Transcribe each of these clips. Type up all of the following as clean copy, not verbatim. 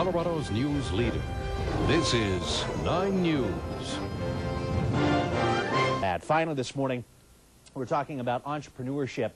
Colorado's news leader. This is 9 News. Finally this morning, we're talking about entrepreneurship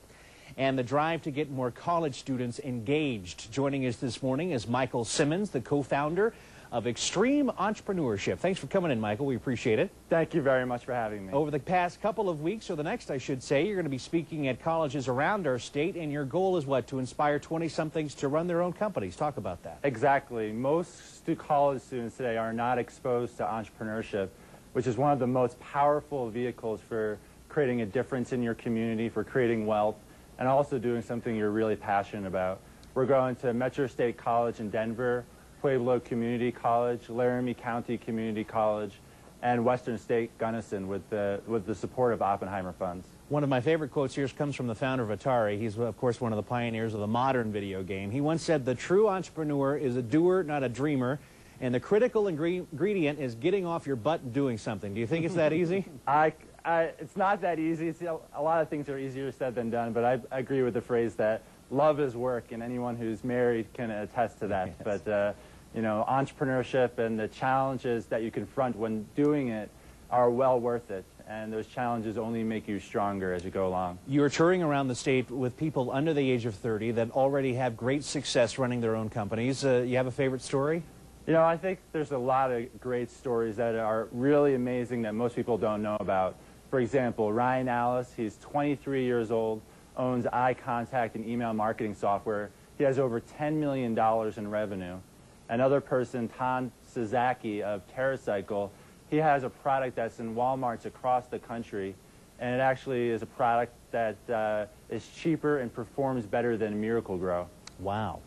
and the drive to get more college students engaged. Joining us this morning is Michael Simmons, the co-founder of Extreme Entrepreneurship. Thanks for coming in, Michael. We appreciate it. Thank you very much for having me. Over the past couple of weeks, or the next, I should say, you're going to be speaking at colleges around our state, and your goal is what? To inspire 20-somethings to run their own companies. Talk about that. Exactly. Most college students today are not exposed to entrepreneurship, which is one of the most powerful vehicles for creating a difference in your community, for creating wealth, and also doing something you're really passionate about. We're going to Metro State College in Denver, Pueblo Community College, Laramie County Community College, and Western State Gunnison with the support of Oppenheimer funds. One of my favorite quotes here comes from the founder of Atari. He's, of course, one of the pioneers of the modern video game. He once said, "The true entrepreneur is a doer, not a dreamer, and the critical ingredient is getting off your butt and doing something." Do you think it's that easy? It's not that easy. A lot of things are easier said than done, but I agree with the phrase that love is work, and anyone who's married can attest to that. Yes. But, you know, entrepreneurship and the challenges that you confront when doing it are well worth it, and those challenges only make you stronger as you go along. You're touring around the state with people under the age of 30 that already have great success running their own companies. You have a favorite story? You know, I think there's a lot of great stories that are really amazing that most people don't know about. For example, Ryan Alice, he's 23 years old, owns iContact and email marketing software. He has over $10 million in revenue. Another person, Tom Sazaki of TerraCycle, he has a product that's in Walmarts across the country, and it actually is a product that is cheaper and performs better than Miracle-Gro. Wow.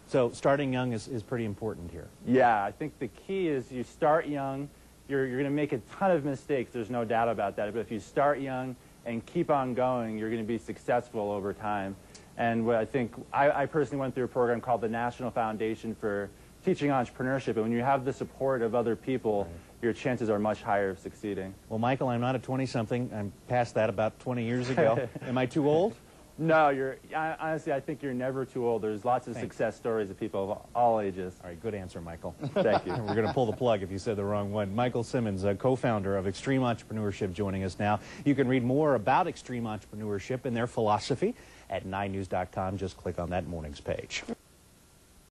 So starting young is pretty important here. Yeah, I think the key is you start young. You're going to make a ton of mistakes, there's no doubt about that, but if you start young and keep on going, you're going to be successful over time. And what I personally went through a program called the National Foundation for Teaching Entrepreneurship, and when you have the support of other people, right, your chances are much higher of succeeding. Well, Michael, I'm not a 20-something. I'm past that about 20 years ago. Am I too old? No, honestly, I think you're never too old. There's lots of success stories of people of all ages. All right, good answer, Michael. Thank you. We're going to pull the plug if you said the wrong one. Michael Simmons, co-founder of Extreme Entrepreneurship, joining us now. You can read more about Extreme Entrepreneurship and their philosophy at 9news.com. Just click on that morning's page.